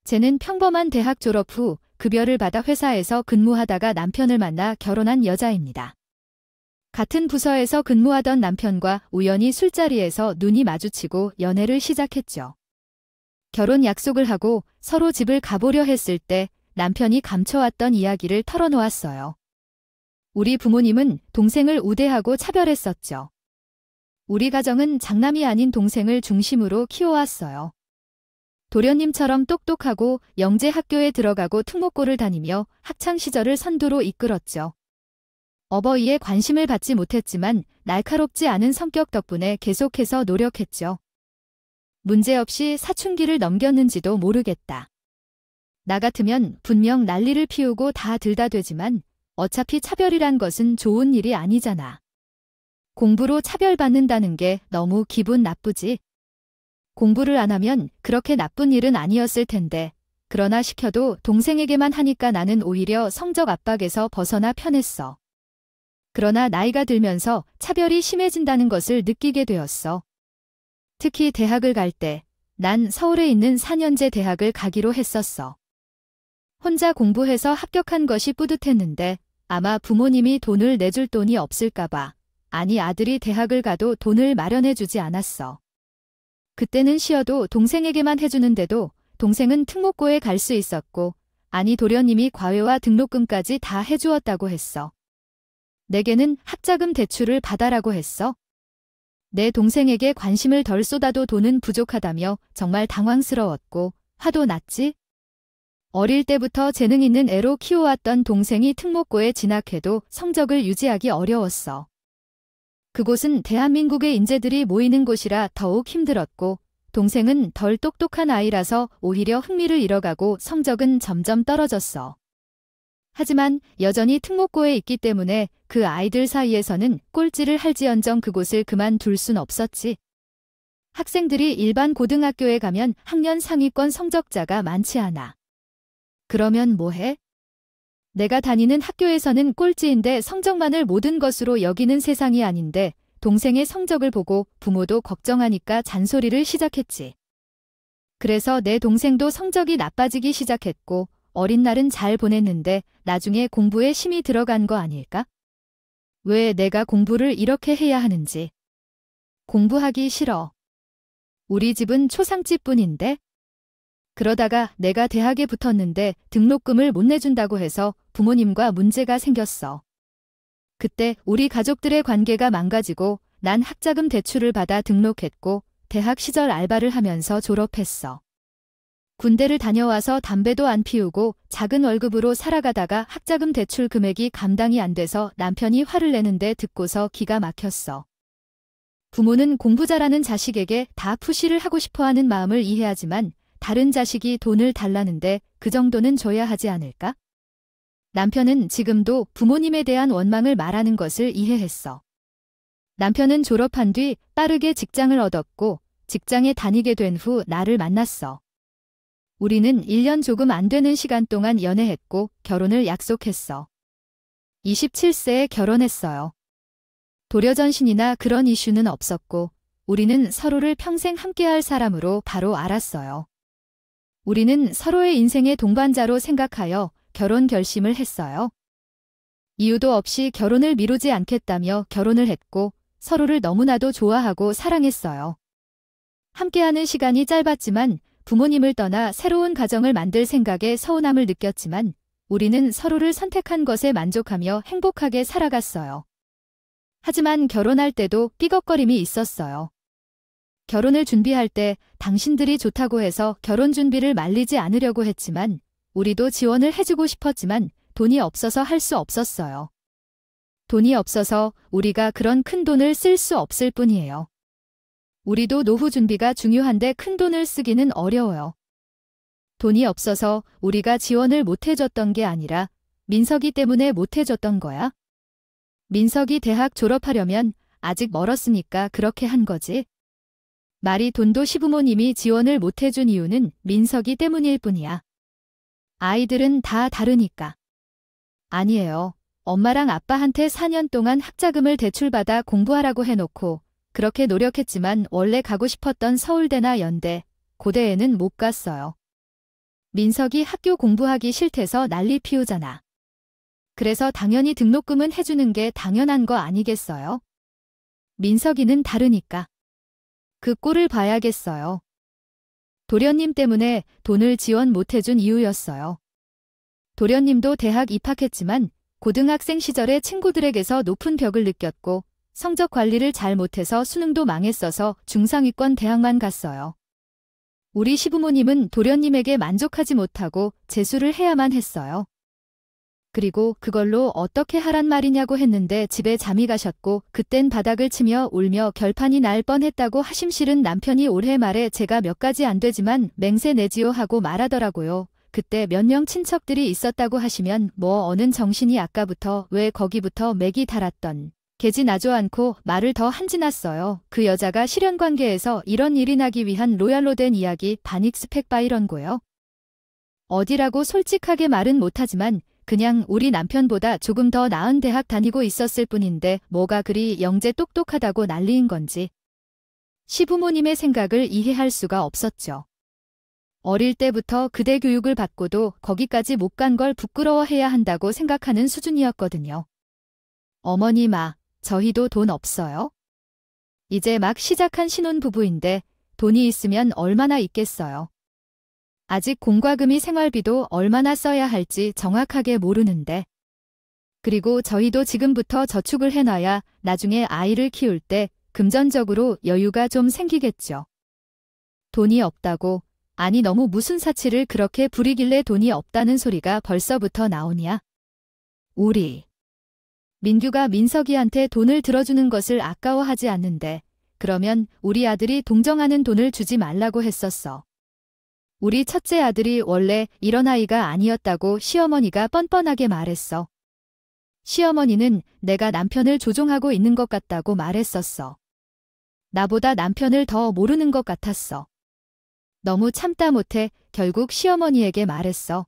쟤는 평범한 대학 졸업 후 급여를 받아 회사에서 근무하다가 남편을 만나 결혼한 여자입니다. 같은 부서에서 근무하던 남편과 우연히 술자리에서 눈이 마주치고 연애를 시작했죠. 결혼 약속을 하고 서로 집을 가보려 했을 때 남편이 감춰왔던 이야기를 털어놓았어요. 우리 부모님은 동생을 우대하고 차별했었죠. 우리 가정은 장남이 아닌 동생을 중심으로 키워왔어요. 도련님처럼 똑똑하고 영재 학교에 들어가고 특목고를 다니며 학창시절을 선두로 이끌었죠. 어버이의 관심을 받지 못했지만 날카롭지 않은 성격 덕분에 계속해서 노력했죠. 문제없이 사춘기를 넘겼는지도 모르겠다. 나 같으면 분명 난리를 피우고 다 들다 되지만 어차피 차별이란 것은 좋은 일이 아니잖아. 공부로 차별받는다는 게 너무 기분 나쁘지. 공부를 안 하면 그렇게 나쁜 일은 아니었을 텐데, 그러나 시켜도 동생에게만 하니까 나는 오히려 성적 압박에서 벗어나 편했어. 그러나 나이가 들면서 차별이 심해진다는 것을 느끼게 되었어. 특히 대학을 갈 때, 난 서울에 있는 4년제 대학을 가기로 했었어. 혼자 공부해서 합격한 것이 뿌듯했는데, 아마 부모님이 돈을 내줄 돈이 없을까봐, 아니 아들이 대학을 가도 돈을 마련해주지 않았어. 그때는 쉬어도 동생에게만 해주는데도 동생은 특목고에 갈 수 있었고, 아니 도련님이 과외와 등록금까지 다 해주었다고 했어. 내게는 학자금 대출을 받아라고 했어. 내 동생에게 관심을 덜 쏟아도 돈은 부족하다며 정말 당황스러웠고 화도 났지. 어릴 때부터 재능 있는 애로 키워왔던 동생이 특목고에 진학해도 성적을 유지하기 어려웠어. 그곳은 대한민국의 인재들이 모이는 곳이라 더욱 힘들었고, 동생은 덜 똑똑한 아이라서 오히려 흥미를 잃어가고 성적은 점점 떨어졌어. 하지만 여전히 특목고에 있기 때문에 그 아이들 사이에서는 꼴찌를 할지언정 그곳을 그만둘 순 없었지. 학생들이 일반 고등학교에 가면 학년 상위권 성적자가 많지 않아. 그러면 뭐해? 내가 다니는 학교에서는 꼴찌인데 성적만을 모든 것으로 여기는 세상이 아닌데 동생의 성적을 보고 부모도 걱정하니까 잔소리를 시작했지. 그래서 내 동생도 성적이 나빠지기 시작했고 어린 날은 잘 보냈는데 나중에 공부에 힘이 들어간 거 아닐까? 왜 내가 공부를 이렇게 해야 하는지. 공부하기 싫어. 우리 집은 초상집뿐인데? 그러다가 내가 대학에 붙었는데 등록금을 못 내준다고 해서 부모님과 문제가 생겼어. 그때 우리 가족들의 관계가 망가지고 난 학자금 대출을 받아 등록했고 대학 시절 알바를 하면서 졸업했어. 군대를 다녀와서 담배도 안 피우고 작은 월급으로 살아가다가 학자금 대출 금액이 감당이 안 돼서 남편이 화를 내는데 듣고서 기가 막혔어. 부모는 공부 잘하는 자식에게 다 푸시를 하고 싶어하는 마음을 이해하지만 다른 자식이 돈을 달라는데 그 정도는 줘야 하지 않을까? 남편은 지금도 부모님에 대한 원망을 말하는 것을 이해했어. 남편은 졸업한 뒤 빠르게 직장을 얻었고 직장에 다니게 된 후 나를 만났어. 우리는 1년 조금 안 되는 시간 동안 연애했고 결혼을 약속했어. 27세에 결혼했어요. 도려전신이나 그런 이슈는 없었고 우리는 서로를 평생 함께할 사람으로 바로 알았어요. 우리는 서로의 인생의 동반자로 생각하여 결혼 결심을 했어요. 이유도 없이 결혼을 미루지 않겠다며 결혼을 했고 서로를 너무나도 좋아하고 사랑했어요. 함께하는 시간이 짧았지만 부모님을 떠나 새로운 가정을 만들 생각에 서운함을 느꼈지만 우리는 서로를 선택한 것에 만족하며 행복하게 살아갔어요. 하지만 결혼할 때도 삐걱거림이 있었어요. 결혼을 준비할 때 당신들이 좋다고 해서 결혼 준비를 말리지 않으려고 했지만 우리도 지원을 해주고 싶었지만 돈이 없어서 할 수 없었어요. 돈이 없어서 우리가 그런 큰 돈을 쓸 수 없을 뿐이에요. 우리도 노후 준비가 중요한데 큰 돈을 쓰기는 어려워요. 돈이 없어서 우리가 지원을 못 해줬던 게 아니라 민석이 때문에 못 해줬던 거야. 민석이 대학 졸업하려면 아직 멀었으니까 그렇게 한 거지. 말이 돈도 시부모님이 지원을 못 해준 이유는 민석이 때문일 뿐이야. 아이들은 다 다르니까. 아니에요. 엄마랑 아빠한테 4년 동안 학자금을 대출받아 공부하라고 해놓고 그렇게 노력했지만 원래 가고 싶었던 서울대나 연대, 고대에는 못 갔어요. 민석이 학교 공부하기 싫대서 난리 피우잖아. 그래서 당연히 등록금은 해주는 게 당연한 거 아니겠어요? 민석이는 다르니까. 그 꼴을 봐야겠어요. 도련님 때문에 돈을 지원 못해준 이유였어요. 도련님도 대학 입학했지만 고등학생 시절에 친구들에게서 높은 벽을 느꼈고 성적 관리를 잘 못해서 수능도 망했어서 중상위권 대학만 갔어요. 우리 시부모님은 도련님에게 만족하지 못하고 재수를 해야만 했어요. 그리고 그걸로 어떻게 하란 말이냐고 했는데 집에 잠이 가셨고 그땐 바닥을 치며 울며 결판이 날 뻔했다고 하심실은 남편이 올해 말에 제가 몇 가지 안 되지만 맹세 내지요 하고 말하더라고요. 그때 몇 명 친척들이 있었다고 하시면 뭐 어는 정신이 아까부터 왜 거기부터 맥이 달았던 개지 나죠 않고 말을 더 한지났어요. 그 여자가 실연관계에서 이런 일이 나기 위한 로얄로 된 이야기 반익스펙 바이런고요. 어디라고 솔직하게 말은 못하지만 그냥 우리 남편보다 조금 더 나은 대학 다니고 있었을 뿐인데 뭐가 그리 영재 똑똑하다고 난리인 건지 시부모님의 생각을 이해할 수가 없었죠. 어릴 때부터 그대 교육을 받고도 거기까지 못 간 걸 부끄러워해야 한다고 생각하는 수준이었거든요. 어머니마, 저희도 돈 없어요? 이제 막 시작한 신혼부부인데 돈이 있으면 얼마나 있겠어요. 아직 공과금이 생활비도 얼마나 써야 할지 정확하게 모르는데. 그리고 저희도 지금부터 저축을 해놔야 나중에 아이를 키울 때 금전적으로 여유가 좀 생기겠죠. 돈이 없다고, 아니 너무 무슨 사치를 그렇게 부리길래 돈이 없다는 소리가 벌써부터 나오냐? 우리 민규가 민석이한테 돈을 들어주는 것을 아까워하지 않는데 그러면 우리 아들이 동정하는 돈을 주지 말라고 했었어. 우리 첫째 아들이 원래 이런 아이가 아니었다고 시어머니가 뻔뻔하게 말했어. 시어머니는 내가 남편을 조종하고 있는 것 같다고 말했었어. 나보다 남편을 더 모르는 것 같았어. 너무 참다 못해 결국 시어머니에게 말했어.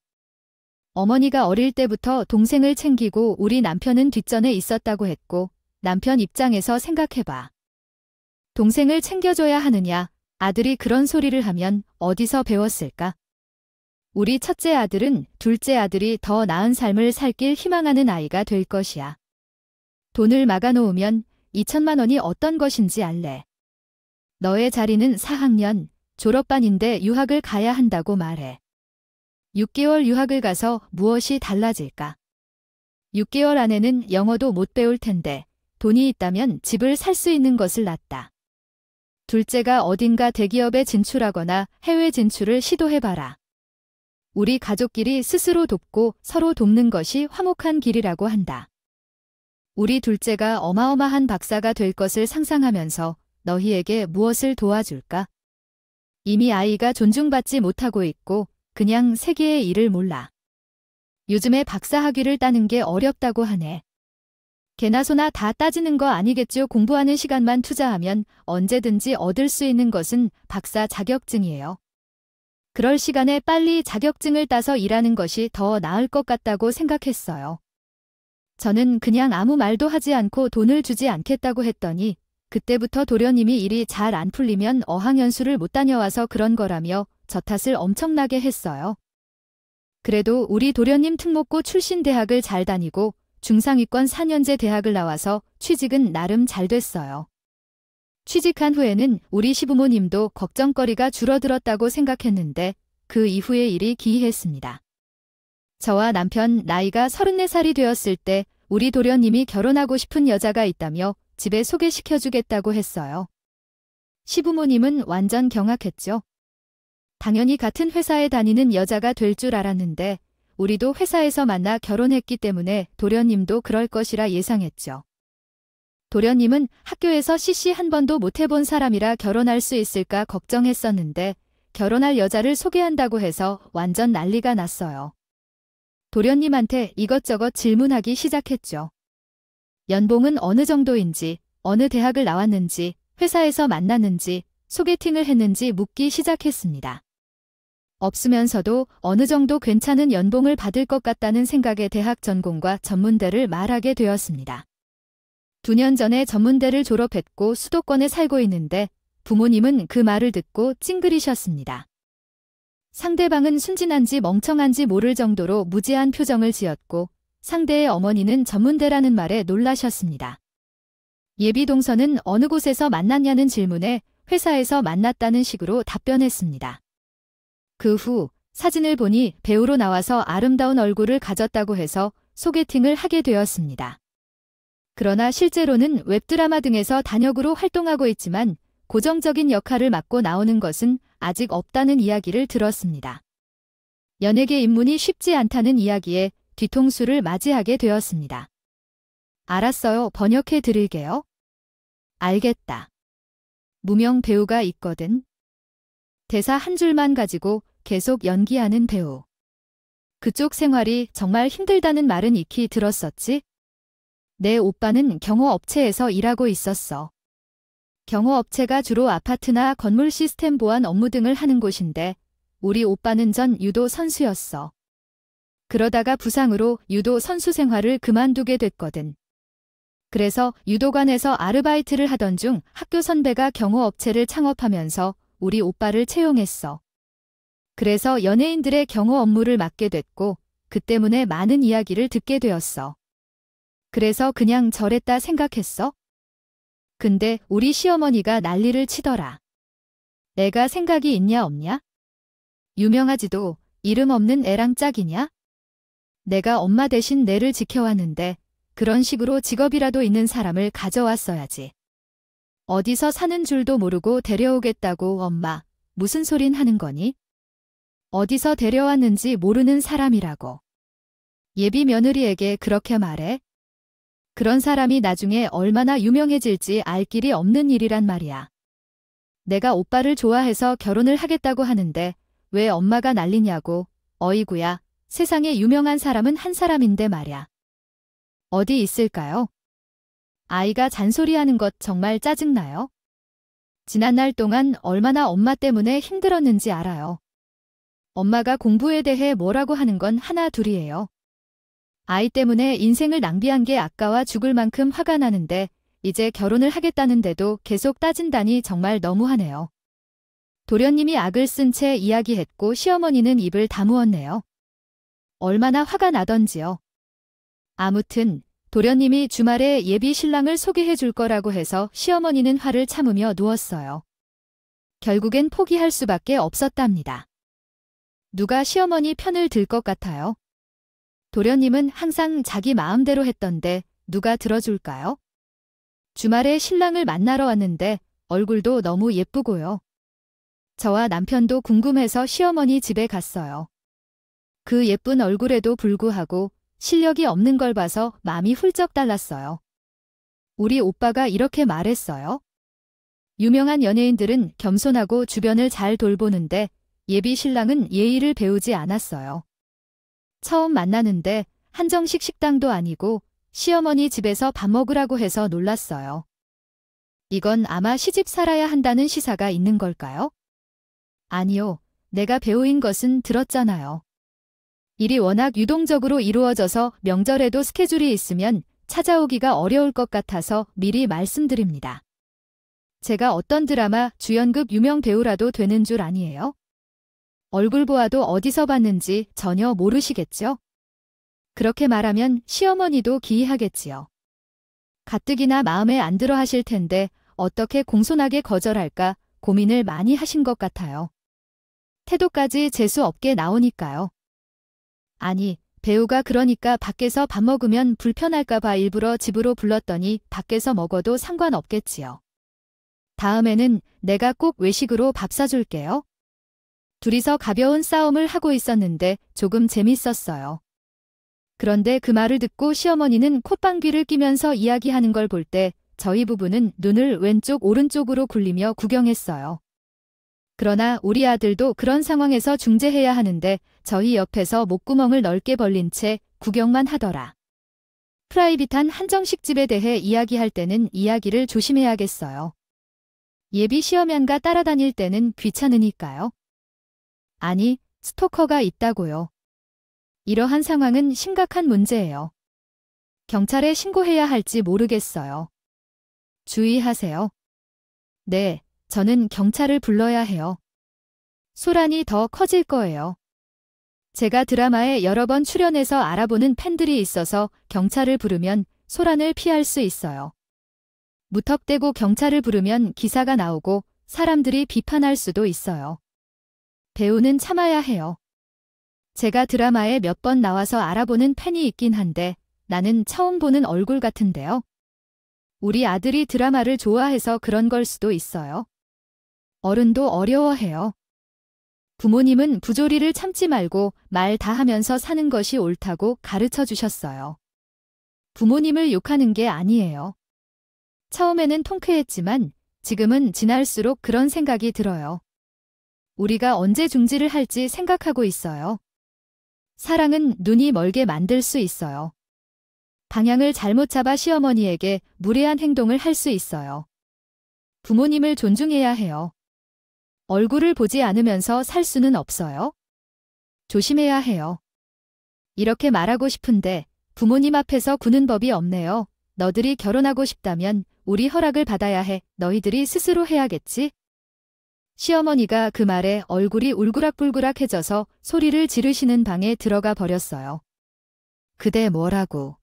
어머니가 어릴 때부터 동생을 챙기고 우리 남편은 뒷전에 있었다고 했고 남편 입장에서 생각해봐. 동생을 챙겨줘야 하느냐, 아들이 그런 소리를 하면 어디서 배웠을까? 우리 첫째 아들은 둘째 아들이 더 나은 삶을 살길 희망하는 아이가 될 것이야. 돈을 막아놓으면 2천만 원이 어떤 것인지 알래. 너의 자리는 4학년, 졸업반인데 유학을 가야 한다고 말해. 6개월 유학을 가서 무엇이 달라질까? 6개월 안에는 영어도 못 배울 텐데 돈이 있다면 집을 살 수 있는 것을 놨다. 둘째가 어딘가 대기업에 진출하거나 해외 진출을 시도해봐라. 우리 가족끼리 스스로 돕고 서로 돕는 것이 화목한 길이라고 한다. 우리 둘째가 어마어마한 박사가 될 것을 상상하면서 너희에게 무엇을 도와줄까? 이미 아이가 존중받지 못하고 있고 그냥 세계의 일을 몰라. 요즘에 박사 학위를 따는 게 어렵다고 하네. 개나 소나 다 따지는 거 아니겠죠. 공부하는 시간만 투자하면 언제든지 얻을 수 있는 것은 박사 자격증이에요. 그럴 시간에 빨리 자격증을 따서 일하는 것이 더 나을 것 같다고 생각했어요. 저는 그냥 아무 말도 하지 않고 돈을 주지 않겠다고 했더니 그때부터 도련님이 일이 잘 안 풀리면 어학연수를 못 다녀와서 그런 거라며 저 탓을 엄청나게 했어요. 그래도 우리 도련님 특목고 출신 대학을 잘 다니고 중상위권 4년제 대학을 나와서 취직은 나름 잘 됐어요. 취직한 후에는 우리 시부모님도 걱정거리가 줄어들었다고 생각했는데 그 이후의 일이 기이했습니다. 저와 남편 나이가 34살이 되었을 때 우리 도련님이 결혼하고 싶은 여자가 있다며 집에 소개시켜주겠다고 했어요. 시부모님은 완전 경악했죠. 당연히 같은 회사에 다니는 여자가 될 줄 알았는데 우리도 회사에서 만나 결혼했기 때문에 도련님도 그럴 것이라 예상했죠. 도련님은 학교에서 CC 한 번도 못 해본 사람이라 결혼할 수 있을까 걱정했었는데 결혼할 여자를 소개한다고 해서 완전 난리가 났어요. 도련님한테 이것저것 질문하기 시작했죠. 연봉은 어느 정도인지, 어느 대학을 나왔는지, 회사에서 만났는지, 소개팅을 했는지 묻기 시작했습니다. 없으면서도 어느 정도 괜찮은 연봉을 받을 것 같다는 생각에 대학 전공과 전문대를 말하게 되었습니다. 2년 전에 전문대를 졸업했고 수도권에 살고 있는데 부모님은 그 말을 듣고 찡그리셨습니다. 상대방은 순진한지 멍청한지 모를 정도로 무지한 표정을 지었고 상대의 어머니는 전문대라는 말에 놀라셨습니다. 예비 동서는 어느 곳에서 만났냐는 질문에 회사에서 만났다는 식으로 답변했습니다. 그 후 사진을 보니 배우로 나와서 아름다운 얼굴을 가졌다고 해서 소개팅을 하게 되었습니다. 그러나 실제로는 웹드라마 등에서 단역으로 활동하고 있지만 고정적인 역할을 맡고 나오는 것은 아직 없다는 이야기를 들었습니다. 연예계 입문이 쉽지 않다는 이야기에 뒤통수를 맞이하게 되었습니다. 알았어요. 번역해 드릴게요. 알겠다. 무명 배우가 있거든. 대사 한 줄만 가지고 계속 연기하는 배우. 그쪽 생활이 정말 힘들다는 말은 익히 들었었지? 내 오빠는 경호업체에서 일하고 있었어. 경호업체가 주로 아파트나 건물 시스템 보안 업무 등을 하는 곳인데 우리 오빠는 전 유도 선수였어. 그러다가 부상으로 유도 선수 생활을 그만두게 됐거든. 그래서 유도관에서 아르바이트를 하던 중 학교 선배가 경호업체를 창업하면서 우리 오빠를 채용했어. 그래서 연예인들의 경호 업무를 맡게 됐고 그 때문에 많은 이야기를 듣게 되었어. 그래서 그냥 저랬다 생각했어? 근데 우리 시어머니가 난리를 치더라. 애가 생각이 있냐 없냐? 유명하지도 이름 없는 애랑 짝이냐? 내가 엄마 대신 내를 지켜왔는데 그런 식으로 직업이라도 있는 사람을 가져왔어야지. 어디서 사는 줄도 모르고 데려오겠다고 엄마, 무슨 소린 하는 거니? 어디서 데려왔는지 모르는 사람이라고. 예비 며느리에게 그렇게 말해? 그런 사람이 나중에 얼마나 유명해질지 알 길이 없는 일이란 말이야. 내가 오빠를 좋아해서 결혼을 하겠다고 하는데 왜 엄마가 난리냐고. 어이구야, 세상에 유명한 사람은 한 사람인데 말야. 어디 있을까요? 아이가 잔소리하는 것 정말 짜증나요? 지난날 동안 얼마나 엄마 때문에 힘들었는지 알아요. 엄마가 공부에 대해 뭐라고 하는 건 하나 둘이에요. 아이 때문에 인생을 낭비한 게 아까워 죽을 만큼 화가 나는데 이제 결혼을 하겠다는데도 계속 따진다니 정말 너무하네요. 도련님이 악을 쓴 채 이야기했고 시어머니는 입을 다무었네요. 얼마나 화가 나던지요. 아무튼 도련님이 주말에 예비 신랑을 소개해 줄 거라고 해서 시어머니는 화를 참으며 누웠어요. 결국엔 포기할 수밖에 없었답니다. 누가 시어머니 편을 들 것 같아요? 도련님은 항상 자기 마음대로 했던데 누가 들어줄까요? 주말에 신랑을 만나러 왔는데 얼굴도 너무 예쁘고요. 저와 남편도 궁금해서 시어머니 집에 갔어요. 그 예쁜 얼굴에도 불구하고 실력이 없는 걸 봐서 마음이 훌쩍 달랐어요. 우리 오빠가 이렇게 말했어요. 유명한 연예인들은 겸손하고 주변을 잘 돌보는데 예비 신랑은 예의를 배우지 않았어요. 처음 만나는데 한정식 식당도 아니고 시어머니 집에서 밥 먹으라고 해서 놀랐어요. 이건 아마 시집 살아야 한다는 시사가 있는 걸까요? 아니요, 내가 배우인 것은 들었잖아요. 일이 워낙 유동적으로 이루어져서 명절에도 스케줄이 있으면 찾아오기가 어려울 것 같아서 미리 말씀드립니다. 제가 어떤 드라마 주연급 유명 배우라도 되는 줄 아니에요? 얼굴 보아도 어디서 봤는지 전혀 모르시겠죠? 그렇게 말하면 시어머니도 기이하겠지요. 가뜩이나 마음에 안 들어 하실 텐데 어떻게 공손하게 거절할까 고민을 많이 하신 것 같아요. 태도까지 재수 없게 나오니까요. 아니, 배우가 그러니까 밖에서 밥 먹으면 불편할까 봐 일부러 집으로 불렀더니 밖에서 먹어도 상관없겠지요. 다음에는 내가 꼭 외식으로 밥 사줄게요. 둘이서 가벼운 싸움을 하고 있었는데 조금 재밌었어요. 그런데 그 말을 듣고 시어머니는 콧방귀를 뀌면서 이야기하는 걸 볼 때 저희 부부는 눈을 왼쪽 오른쪽으로 굴리며 구경했어요. 그러나 우리 아들도 그런 상황에서 중재해야 하는데 저희 옆에서 목구멍을 넓게 벌린 채 구경만 하더라. 프라이빗한 한정식 집에 대해 이야기할 때는 이야기를 조심해야겠어요. 예비 시어면가 따라다닐 때는 귀찮으니까요. 아니, 스토커가 있다고요. 이러한 상황은 심각한 문제예요. 경찰에 신고해야 할지 모르겠어요. 주의하세요. 네, 저는 경찰을 불러야 해요. 소란이 더 커질 거예요. 제가 드라마에 여러 번 출연해서 알아보는 팬들이 있어서 경찰을 부르면 소란을 피할 수 있어요. 무턱대고 경찰을 부르면 기사가 나오고 사람들이 비판할 수도 있어요. 배우는 참아야 해요. 제가 드라마에 몇 번 나와서 알아보는 팬이 있긴 한데 나는 처음 보는 얼굴 같은데요. 우리 아들이 드라마를 좋아해서 그런 걸 수도 있어요. 어른도 어려워해요. 부모님은 부조리를 참지 말고 말 다 하면서 사는 것이 옳다고 가르쳐 주셨어요. 부모님을 욕하는 게 아니에요. 처음에는 통쾌했지만 지금은 지날수록 그런 생각이 들어요. 우리가 언제 중지를 할지 생각하고 있어요. 사랑은 눈이 멀게 만들 수 있어요. 방향을 잘못 잡아 시어머니에게 무례한 행동을 할 수 있어요. 부모님을 존중해야 해요. 얼굴을 보지 않으면서 살 수는 없어요. 조심해야 해요. 이렇게 말하고 싶은데 부모님 앞에서 구는 법이 없네요. 너들이 결혼하고 싶다면 우리 허락을 받아야 해. 너희들이 스스로 해야겠지? 시어머니가 그 말에 얼굴이 울그락불그락해져서 소리를 지르시는 방에 들어가 버렸어요. 그대 뭐라고?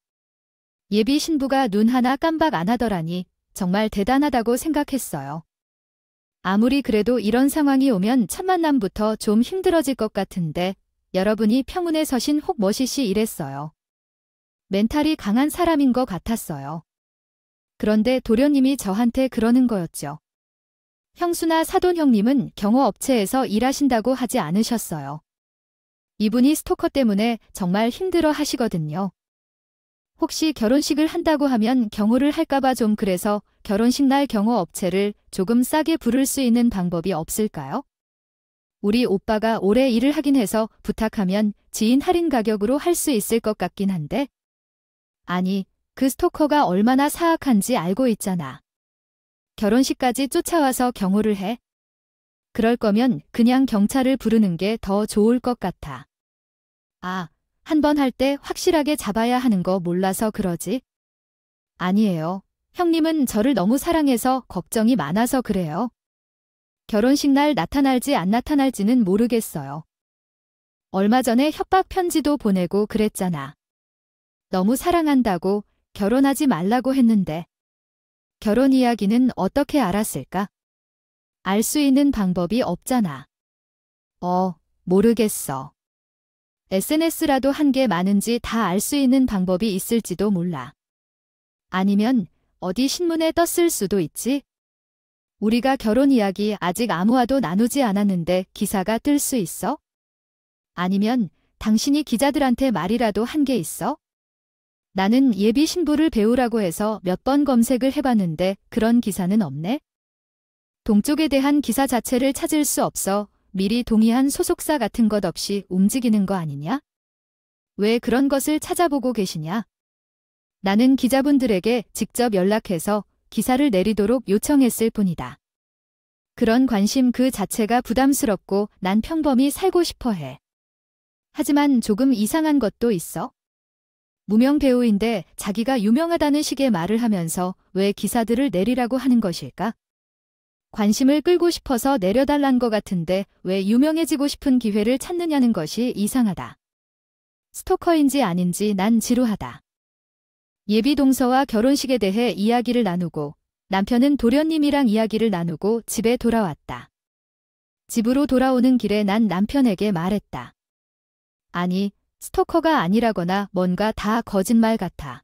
예비 신부가 눈 하나 깜박 안 하더라니 정말 대단하다고 생각했어요. 아무리 그래도 이런 상황이 오면 첫 만남부터 좀 힘들어질 것 같은데 여러분이 평운에 서신 혹머시시 이랬어요. 멘탈이 강한 사람인 것 같았어요. 그런데 도련님이 저한테 그러는 거였죠. 형수나 사돈 형님은 경호업체에서 일하신다고 하지 않으셨어요. 이분이 스토커 때문에 정말 힘들어 하시거든요. 혹시 결혼식을 한다고 하면 경호를 할까봐 좀 그래서 결혼식 날 경호업체를 조금 싸게 부를 수 있는 방법이 없을까요? 우리 오빠가 오래 일을 하긴 해서 부탁하면 지인 할인 가격으로 할 수 있을 것 같긴 한데. 아니, 그 스토커가 얼마나 사악한지 알고 있잖아. 결혼식까지 쫓아와서 경호를 해? 그럴 거면 그냥 경찰을 부르는 게 더 좋을 것 같아. 아, 한 번 할 때 확실하게 잡아야 하는 거 몰라서 그러지? 아니에요. 형님은 저를 너무 사랑해서 걱정이 많아서 그래요. 결혼식 날 나타날지 안 나타날지는 모르겠어요. 얼마 전에 협박 편지도 보내고 그랬잖아. 너무 사랑한다고 결혼하지 말라고 했는데. 결혼 이야기는 어떻게 알았을까? 알 수 있는 방법이 없잖아. 모르겠어. SNS라도 한 게 많은지 다 알 수 있는 방법이 있을지도 몰라. 아니면 어디 신문에 떴을 수도 있지? 우리가 결혼 이야기 아직 아무와도 나누지 않았는데 기사가 뜰 수 있어? 아니면 당신이 기자들한테 말이라도 한 게 있어? 나는 예비 신부를 배우라고 해서 몇 번 검색을 해봤는데 그런 기사는 없네? 동쪽에 대한 기사 자체를 찾을 수 없어 미리 동의한 소속사 같은 것 없이 움직이는 거 아니냐? 왜 그런 것을 찾아보고 계시냐? 나는 기자분들에게 직접 연락해서 기사를 내리도록 요청했을 뿐이다. 그런 관심 그 자체가 부담스럽고 난 평범히 살고 싶어 해. 하지만 조금 이상한 것도 있어. 무명 배우인데 자기가 유명하다는 식의 말을 하면서 왜 기사들을 내리라고 하는 것일까? 관심을 끌고 싶어서 내려달란 것 같은데 왜 유명해지고 싶은 기회를 찾느냐는 것이 이상하다. 스토커인지 아닌지 난 지루하다. 예비 동서와 결혼식에 대해 이야기를 나누고 남편은 도련님이랑 이야기를 나누고 집에 돌아왔다. 집으로 돌아오는 길에 난 남편에게 말했다. 아니, 스토커가 아니라거나 뭔가 다 거짓말 같아.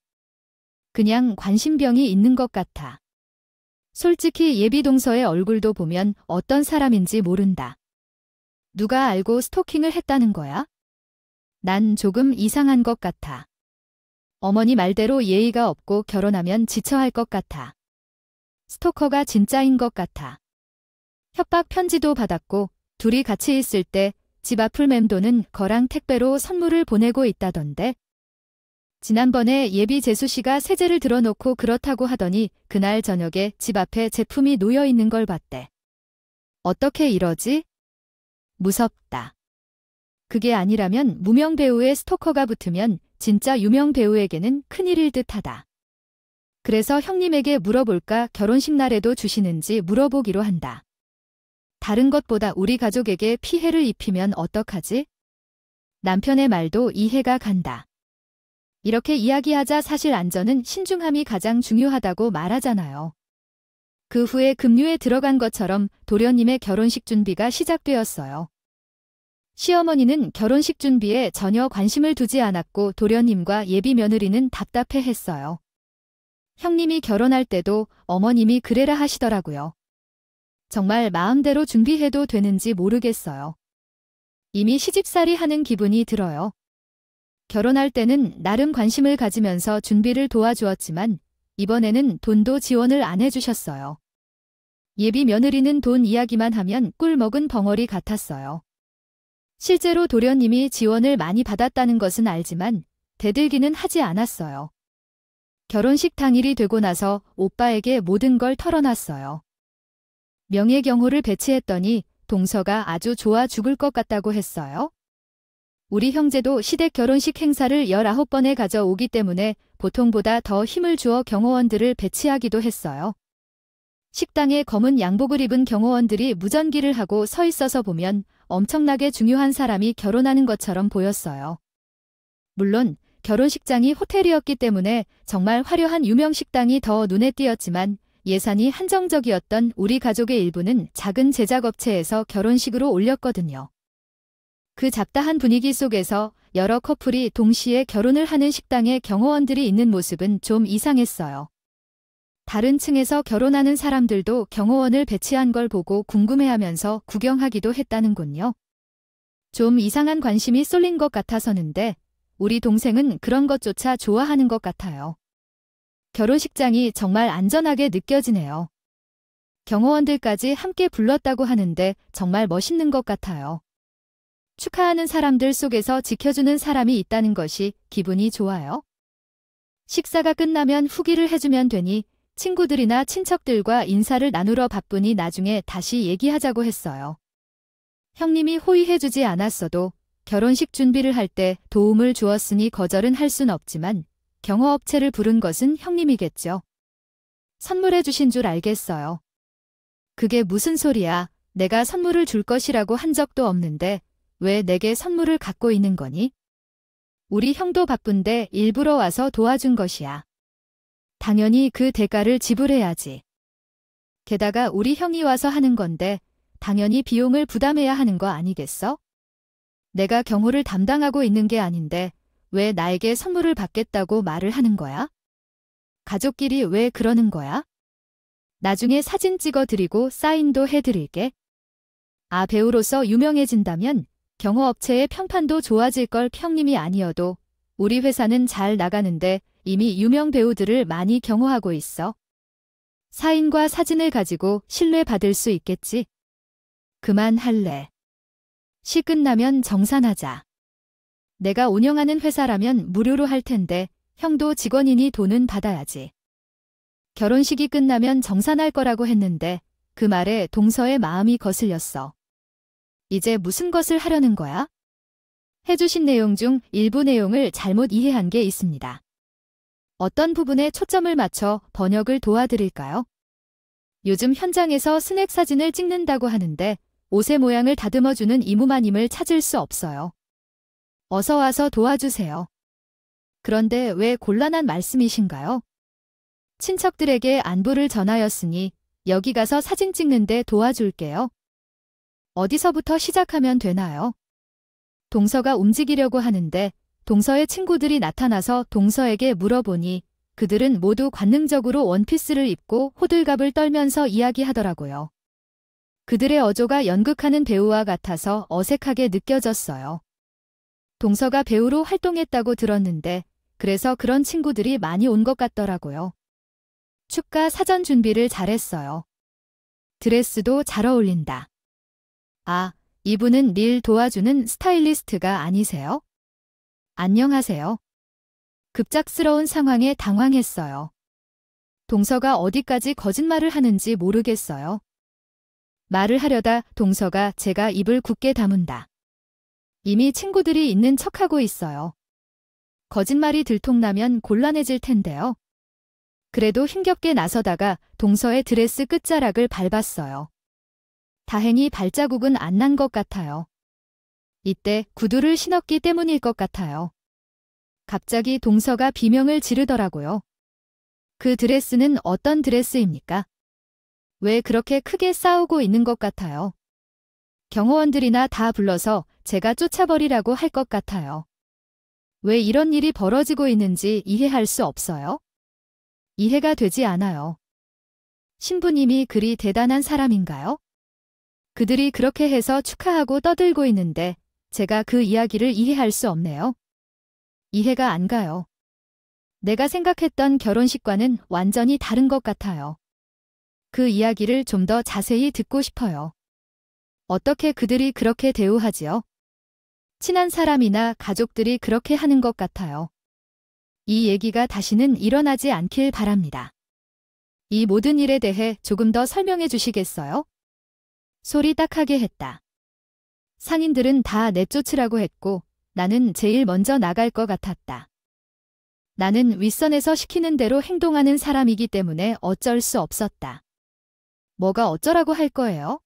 그냥 관심병이 있는 것 같아. 솔직히 예비 동서의 얼굴도 보면 어떤 사람인지 모른다. 누가 알고 스토킹을 했다는 거야? 난 조금 이상한 것 같아. 어머니 말대로 예의가 없고 결혼하면 지쳐할 것 같아. 스토커가 진짜인 것 같아. 협박 편지도 받았고 둘이 같이 있을 때 집 앞을 맴도는 거랑 택배로 선물을 보내고 있다던데. 지난번에 예비 재수 씨가 세제를 들어놓고 그렇다고 하더니 그날 저녁에 집 앞에 제품이 놓여 있는 걸 봤대. 어떻게 이러지? 무섭다. 그게 아니라면 무명 배우의 스토커가 붙으면 진짜 유명 배우에게는 큰일일 듯하다. 그래서 형님에게 물어볼까 결혼식 날에도 주시는지 물어보기로 한다. 다른 것보다 우리 가족에게 피해를 입히면 어떡하지? 남편의 말도 이해가 간다. 이렇게 이야기하자 사실 안전은 신중함이 가장 중요하다고 말하잖아요. 그 후에 급류에 들어간 것처럼 도련님의 결혼식 준비가 시작되었어요. 시어머니는 결혼식 준비에 전혀 관심을 두지 않았고 도련님과 예비 며느리는 답답해했어요. 형님이 결혼할 때도 어머님이 그래라 하시더라고요. 정말 마음대로 준비해도 되는지 모르겠어요. 이미 시집살이 하는 기분이 들어요. 결혼할 때는 나름 관심을 가지면서 준비를 도와주었지만 이번에는 돈도 지원을 안 해주셨어요. 예비 며느리는 돈 이야기만 하면 꿀 먹은 벙어리 같았어요. 실제로 도련님이 지원을 많이 받았다는 것은 알지만 대들기는 하지 않았어요. 결혼식 당일이 되고 나서 오빠에게 모든 걸 털어놨어요. 명예경호를 배치했더니 동서가 아주 좋아 죽을 것 같다고 했어요. 우리 형제도 시댁 결혼식 행사를 19번에 가져오기 때문에 보통보다 더 힘을 주어 경호원들을 배치하기도 했어요. 식당에 검은 양복을 입은 경호원들이 무전기를 하고 서 있어서 보면 엄청나게 중요한 사람이 결혼하는 것처럼 보였어요. 물론 결혼식장이 호텔이었기 때문에 정말 화려한 유명 식당이 더 눈에 띄었지만 예산이 한정적이었던 우리 가족의 일부는 작은 제작업체에서 결혼식으로 올렸거든요. 그 잡다한 분위기 속에서 여러 커플이 동시에 결혼을 하는 식당에 경호원들이 있는 모습은 좀 이상했어요. 다른 층에서 결혼하는 사람들도 경호원을 배치한 걸 보고 궁금해하면서 구경하기도 했다는군요. 좀 이상한 관심이 쏠린 것 같아서는데 우리 동생은 그런 것조차 좋아하는 것 같아요. 결혼식장이 정말 안전하게 느껴지네요. 경호원들까지 함께 불렀다고 하는데 정말 멋있는 것 같아요. 축하하는 사람들 속에서 지켜주는 사람이 있다는 것이 기분이 좋아요. 식사가 끝나면 후기를 해주면 되니 친구들이나 친척들과 인사를 나누러 바쁘니 나중에 다시 얘기하자고 했어요. 형님이 호의해주지 않았어도 결혼식 준비를 할 때 도움을 주었으니 거절은 할 순 없지만 경호업체를 부른 것은 형님이겠죠. 선물해 주신 줄 알겠어요. 그게 무슨 소리야. 내가 선물을 줄 것이라고 한 적도 없는데 왜 내게 선물을 갖고 있는 거니? 우리 형도 바쁜데 일부러 와서 도와준 것이야. 당연히 그 대가를 지불해야지. 게다가 우리 형이 와서 하는 건데 당연히 비용을 부담해야 하는 거 아니겠어? 내가 경호를 담당하고 있는 게 아닌데 왜 나에게 선물을 받겠다고 말을 하는 거야? 가족끼리 왜 그러는 거야? 나중에 사진 찍어드리고 사인도 해드릴게. 아, 배우로서 유명해진다면 경호업체의 평판도 좋아질 걸. 형님이 아니어도 우리 회사는 잘 나가는데 이미 유명 배우들을 많이 경호하고 있어. 사인과 사진을 가지고 신뢰받을 수 있겠지. 그만할래. 시 끝나면 정산하자. 내가 운영하는 회사라면 무료로 할 텐데 형도 직원이니 돈은 받아야지. 결혼식이 끝나면 정산할 거라고 했는데 그 말에 동서의 마음이 거슬렸어. 이제 무슨 것을 하려는 거야? 해주신 내용 중 일부 내용을 잘못 이해한 게 있습니다. 어떤 부분에 초점을 맞춰 번역을 도와드릴까요? 요즘 현장에서 스냅 사진을 찍는다고 하는데 옷의 모양을 다듬어주는 이모마님을 찾을 수 없어요. 어서 와서 도와주세요. 그런데 왜 곤란한 말씀이신가요? 친척들에게 안부를 전하였으니 여기 가서 사진 찍는데 도와줄게요. 어디서부터 시작하면 되나요? 동서가 움직이려고 하는데 동서의 친구들이 나타나서 동서에게 물어보니 그들은 모두 관능적으로 원피스를 입고 호들갑을 떨면서 이야기하더라고요. 그들의 어조가 연극하는 배우와 같아서 어색하게 느껴졌어요. 동서가 배우로 활동했다고 들었는데 그래서 그런 친구들이 많이 온 것 같더라고요. 축가 사전 준비를 잘했어요. 드레스도 잘 어울린다. 아, 이분은 릴 도와주는 스타일리스트가 아니세요? 안녕하세요. 급작스러운 상황에 당황했어요. 동서가 어디까지 거짓말을 하는지 모르겠어요. 말을 하려다 동서가 제가 입을 굳게 다문다. 이미 친구들이 있는 척하고 있어요. 거짓말이 들통나면 곤란해질 텐데요. 그래도 힘겹게 나서다가 동서의 드레스 끝자락을 밟았어요. 다행히 발자국은 안 난 것 같아요. 이때 구두를 신었기 때문일 것 같아요. 갑자기 동서가 비명을 지르더라고요. 그 드레스는 어떤 드레스입니까? 왜 그렇게 크게 싸우고 있는 것 같아요? 경호원들이나 다 불러서 제가 쫓아버리라고 할 것 같아요. 왜 이런 일이 벌어지고 있는지 이해할 수 없어요? 이해가 되지 않아요. 신부님이 그리 대단한 사람인가요? 그들이 그렇게 해서 축하하고 떠들고 있는데 제가 그 이야기를 이해할 수 없네요. 이해가 안 가요. 내가 생각했던 결혼식과는 완전히 다른 것 같아요. 그 이야기를 좀 더 자세히 듣고 싶어요. 어떻게 그들이 그렇게 대우하지요? 친한 사람이나 가족들이 그렇게 하는 것 같아요. 이 얘기가 다시는 일어나지 않길 바랍니다. 이 모든 일에 대해 조금 더 설명해 주시겠어요? 소리 딱하게 했다. 상인들은 다 내쫓으라고 했고 나는 제일 먼저 나갈 것 같았다. 나는 윗선에서 시키는 대로 행동하는 사람이기 때문에 어쩔 수 없었다. 뭐가 어쩌라고 할 거예요?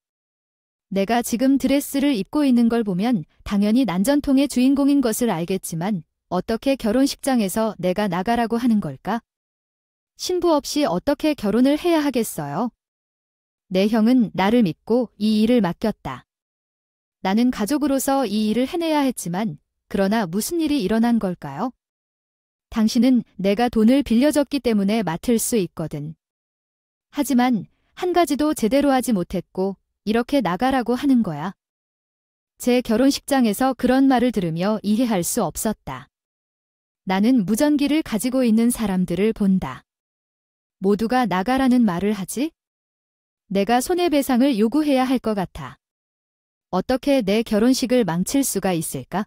내가 지금 드레스를 입고 있는 걸 보면 당연히 난전통의 주인공인 것을 알겠지만 어떻게 결혼식장에서 내가 나가라고 하는 걸까? 신부 없이 어떻게 결혼을 해야 하겠어요? 내 형은 나를 믿고 이 일을 맡겼다. 나는 가족으로서 이 일을 해내야 했지만 그러나 무슨 일이 일어난 걸까요? 당신은 내가 돈을 빌려줬기 때문에 맡을 수 있거든. 하지만 한 가지도 제대로 하지 못했고 이렇게 나가라고 하는 거야. 제 결혼식장에서 그런 말을 들으며 이해할 수 없었다. 나는 무전기를 가지고 있는 사람들을 본다. 모두가 나가라는 말을 하지? 내가 손해배상을 요구해야 할 것 같아. 어떻게 내 결혼식을 망칠 수가 있을까?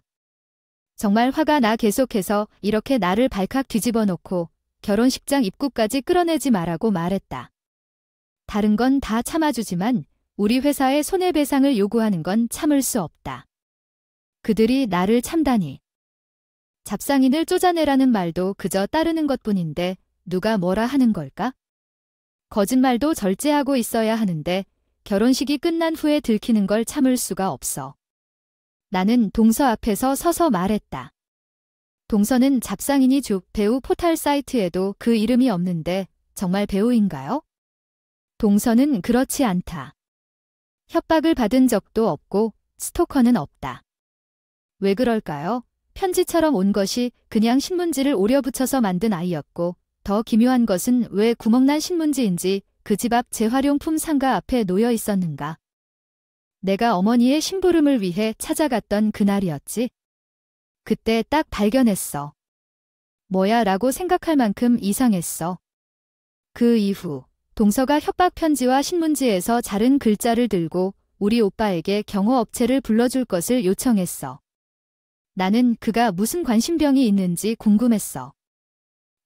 정말 화가 나. 계속해서 이렇게 나를 발칵 뒤집어 놓고 결혼식장 입구까지 끌어내지 말라고 말했다. 다른 건 다 참아주지만 우리 회사에 손해배상을 요구하는 건 참을 수 없다. 그들이 나를 참다니. 잡상인을 쫓아내라는 말도 그저 따르는 것뿐인데 누가 뭐라 하는 걸까? 거짓말도 절제하고 있어야 하는데 결혼식이 끝난 후에 들키는 걸 참을 수가 없어. 나는 동서 앞에서 서서 말했다. 동서는 잡상인이 배우 포털 사이트에도 그 이름이 없는데 정말 배우인가요? 동서는 그렇지 않다. 협박을 받은 적도 없고 스토커는 없다. 왜 그럴까요? 편지처럼 온 것이 그냥 신문지를 오려 붙여서 만든 아이였고 더 기묘한 것은 왜 구멍난 신문지인지 그 집 앞 재활용품 상가 앞에 놓여 있었는가. 내가 어머니의 심부름을 위해 찾아갔던 그날이었지. 그때 딱 발견했어. 뭐야 라고 생각할 만큼 이상했어. 그 이후 동서가 협박 편지와 신문지에서 자른 글자를 들고 우리 오빠에게 경호업체를 불러줄 것을 요청했어. 나는 그가 무슨 관심병이 있는지 궁금했어.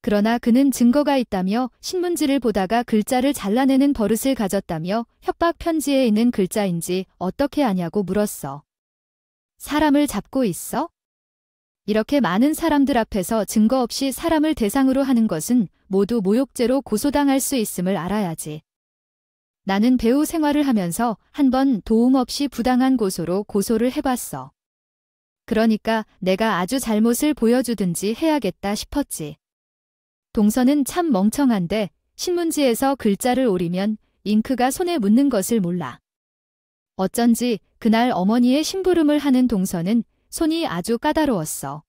그러나 그는 증거가 있다며 신문지를 보다가 글자를 잘라내는 버릇을 가졌다며 협박 편지에 있는 글자인지 어떻게 아냐고 물었어. 사람을 잡고 있어? 이렇게 많은 사람들 앞에서 증거 없이 사람을 대상으로 하는 것은 모두 모욕죄로 고소당할 수 있음을 알아야지. 나는 배우 생활을 하면서 한 번 도움 없이 부당한 고소로 고소를 해봤어. 그러니까 내가 아주 잘못을 보여주든지 해야겠다 싶었지. 동서는 참 멍청한데 신문지에서 글자를 오리면 잉크가 손에 묻는 것을 몰라. 어쩐지 그날 어머니의 심부름을 하는 동서는 손이 아주 까다로웠어.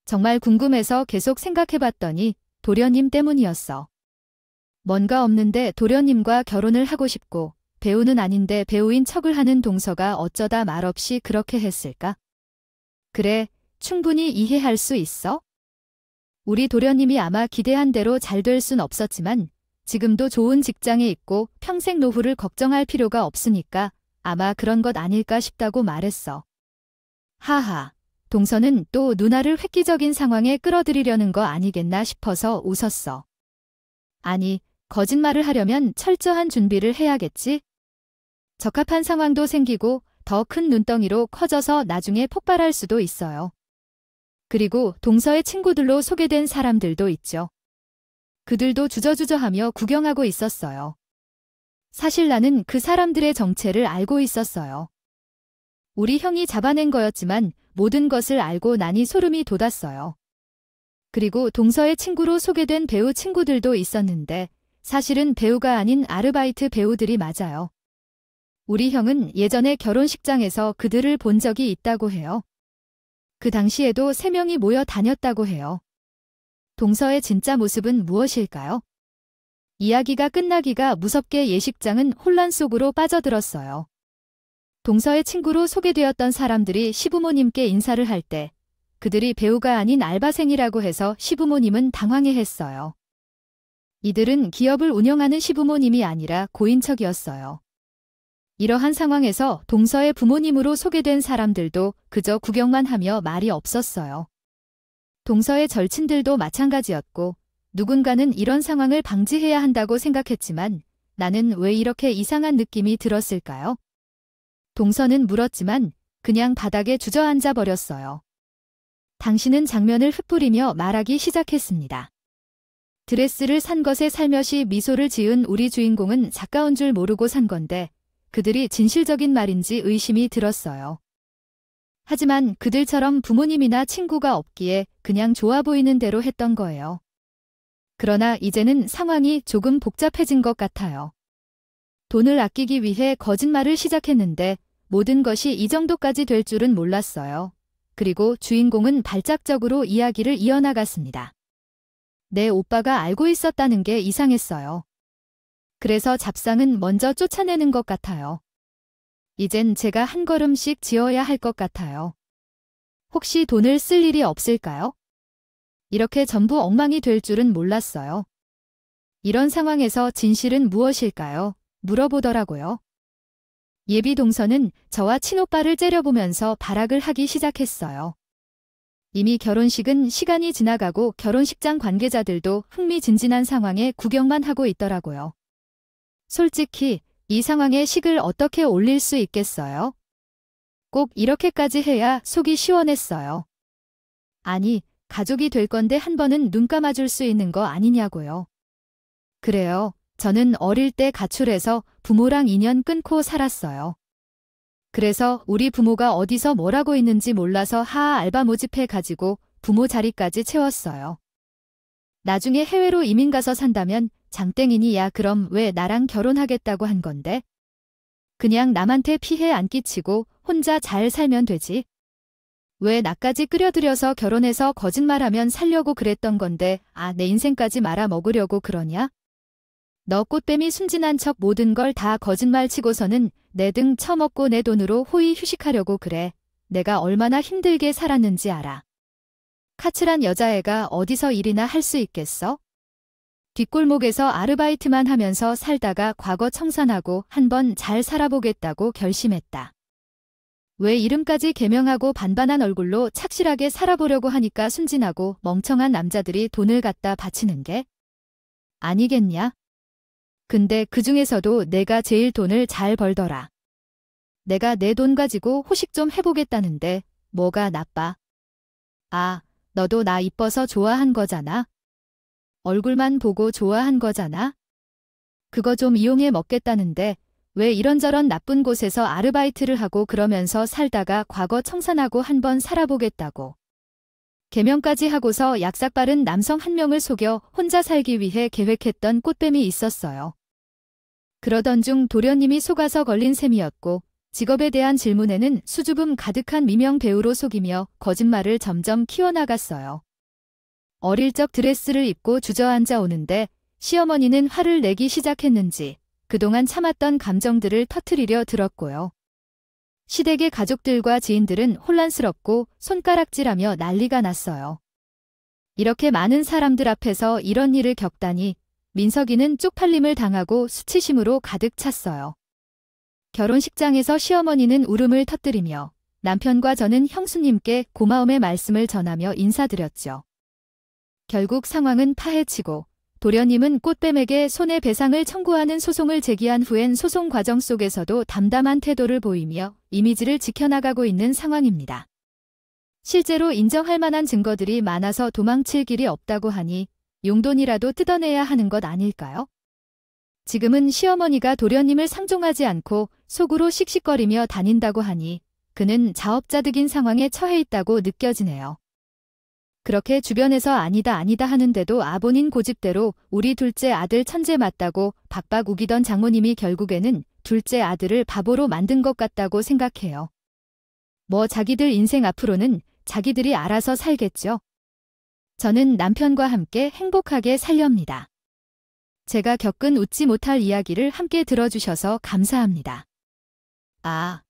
정말 궁금해서 계속 생각해봤더니 도련님 때문이었어. 뭔가 없는데 도련님과 결혼을 하고 싶고 배우는 아닌데 배우인 척을 하는 동서가 어쩌다 말없이 그렇게 했을까? 그래, 충분히 이해할 수 있어? 우리 도련님이 아마 기대한 대로 잘 될 순 없었지만 지금도 좋은 직장에 있고 평생 노후를 걱정할 필요가 없으니까 아마 그런 것 아닐까 싶다고 말했어. 하하, 동서는 또 누나를 획기적인 상황에 끌어들이려는 거 아니겠나 싶어서 웃었어. 아니, 거짓말을 하려면 철저한 준비를 해야겠지? 적합한 상황도 생기고 더 큰 눈덩이로 커져서 나중에 폭발할 수도 있어요. 그리고 동서의 친구들로 소개된 사람들도 있죠. 그들도 주저주저하며 구경하고 있었어요. 사실 나는 그 사람들의 정체를 알고 있었어요. 우리 형이 잡아낸 거였지만 모든 것을 알고 나니 소름이 돋았어요. 그리고 동서의 친구로 소개된 배우 친구들도 있었는데 사실은 배우가 아닌 아르바이트 배우들이 맞아요. 우리 형은 예전에 결혼식장에서 그들을 본 적이 있다고 해요. 그 당시에도 3명이 모여 다녔다고 해요. 동서의 진짜 모습은 무엇일까요? 이야기가 끝나기가 무섭게 예식장은 혼란 속으로 빠져들었어요. 동서의 친구로 소개되었던 사람들이 시부모님께 인사를 할 때 그들이 배우가 아닌 알바생이라고 해서 시부모님은 당황해했어요. 이들은 기업을 운영하는 시부모님이 아니라 고인척이었어요. 이러한 상황에서 동서의 부모님으로 소개된 사람들도 그저 구경만 하며 말이 없었어요. 동서의 절친들도 마찬가지였고 누군가는 이런 상황을 방지해야 한다고 생각했지만 나는 왜 이렇게 이상한 느낌이 들었을까요? 동서는 물었지만 그냥 바닥에 주저앉아 버렸어요. 당신은 장면을 흩뿌리며 말하기 시작했습니다. 드레스를 산 것에 살며시 미소를 지은 우리 주인공은 작가인 줄 모르고 산 건데 그들이 진실적인 말인지 의심이 들었어요. 하지만 그들처럼 부모님이나 친구가 없기에 그냥 좋아 보이는 대로 했던 거예요. 그러나 이제는 상황이 조금 복잡해진 것 같아요. 돈을 아끼기 위해 거짓말을 시작했는데 모든 것이 이 정도까지 될 줄은 몰랐어요. 그리고 주인공은 발작적으로 이야기를 이어나갔습니다. 내 오빠가 알고 있었다는 게 이상했어요. 그래서 잡상은 먼저 쫓아내는 것 같아요. 이젠 제가 한 걸음씩 지어야 할 것 같아요. 혹시 돈을 쓸 일이 없을까요? 이렇게 전부 엉망이 될 줄은 몰랐어요. 이런 상황에서 진실은 무엇일까요? 물어보더라고요. 예비 동서는 저와 친오빠를 째려보면서 발악을 하기 시작했어요. 이미 결혼식은 시간이 지나가고 결혼식장 관계자들도 흥미진진한 상황에 구경만 하고 있더라고요. 솔직히 이 상황에 식을 어떻게 올릴 수 있겠어요? 꼭 이렇게까지 해야 속이 시원했어요. 아니, 가족이 될 건데 한 번은 눈 감아줄 수 있는 거 아니냐고요. 그래요. 저는 어릴 때 가출해서 부모랑 인연 끊고 살았어요. 그래서 우리 부모가 어디서 뭘 하고 있는지 몰라서 하하 알바 모집해가지고 부모 자리까지 채웠어요. 나중에 해외로 이민 가서 산다면 장땡이니 야 그럼 왜 나랑 결혼하겠다고 한 건데? 그냥 남한테 피해 안 끼치고 혼자 잘 살면 되지. 왜 나까지 끌어들여서 결혼해서 거짓말하면 살려고 그랬던 건데 내 인생까지 말아먹으려고 그러냐? 너 꽃뱀이 순진한 척 모든 걸 다 거짓말 치고서는 내 등 쳐먹고 내 돈으로 호의 휴식하려고 그래. 내가 얼마나 힘들게 살았는지 알아. 카츠란 여자애가 어디서 일이나 할 수 있겠어? 뒷골목에서 아르바이트만 하면서 살다가 과거 청산하고 한번 잘 살아보겠다고 결심했다. 왜 이름까지 개명하고 반반한 얼굴로 착실하게 살아보려고 하니까 순진하고 멍청한 남자들이 돈을 갖다 바치는 게? 아니겠냐? 근데 그 중에서도 내가 제일 돈을 잘 벌더라. 내가 내 돈 가지고 호식 좀 해보겠다는데 뭐가 나빠? 너도 나 이뻐서 좋아한 거잖아. 얼굴만 보고 좋아한 거잖아. 그거 좀 이용해 먹겠다는데 왜 이런저런 나쁜 곳에서 아르바이트를 하고 그러면서 살다가 과거 청산하고 한번 살아보겠다고. 개명까지 하고서 약삭 빠른 남성 한 명을 속여 혼자 살기 위해 계획했던 꽃뱀이 있었어요. 그러던 중 도련님이 속아서 걸린 셈이었고 직업에 대한 질문에는 수줍음 가득한 미명 배우로 속이며 거짓말을 점점 키워나갔어요. 어릴 적 드레스를 입고 주저앉아 오는데 시어머니는 화를 내기 시작했는지 그동안 참았던 감정들을 터트리려 들었고요. 시댁의 가족들과 지인들은 혼란스럽고 손가락질하며 난리가 났어요. 이렇게 많은 사람들 앞에서 이런 일을 겪다니 민석이는 쪽팔림을 당하고 수치심으로 가득 찼어요. 결혼식장에서 시어머니는 울음을 터뜨리며 남편과 저는 형수님께 고마움의 말씀을 전하며 인사드렸죠. 결국 상황은 파헤치고 도련님은 꽃뱀에게 손해배상을 청구하는 소송을 제기한 후엔 소송 과정 속에서도 담담한 태도를 보이며 이미지를 지켜나가고 있는 상황입니다. 실제로 인정할 만한 증거들이 많아서 도망칠 길이 없다고 하니 용돈이라도 뜯어내야 하는 것 아닐까요? 지금은 시어머니가 도련님을 상종하지 않고 속으로 씩씩거리며 다닌다고 하니 그는 자업자득인 상황에 처해 있다고 느껴지네요. 그렇게 주변에서 아니다 하는데도 아본인 고집대로 우리 둘째 아들 천재 맞다고 박박 우기던 장모님이 결국에는 둘째 아들을 바보로 만든 것 같다고 생각해요. 뭐 자기들 인생 앞으로는 자기들이 알아서 살겠죠. 저는 남편과 함께 행복하게 살렵니다. 제가 겪은 웃지 못할 이야기를 함께 들어주셔서 감사합니다. 아,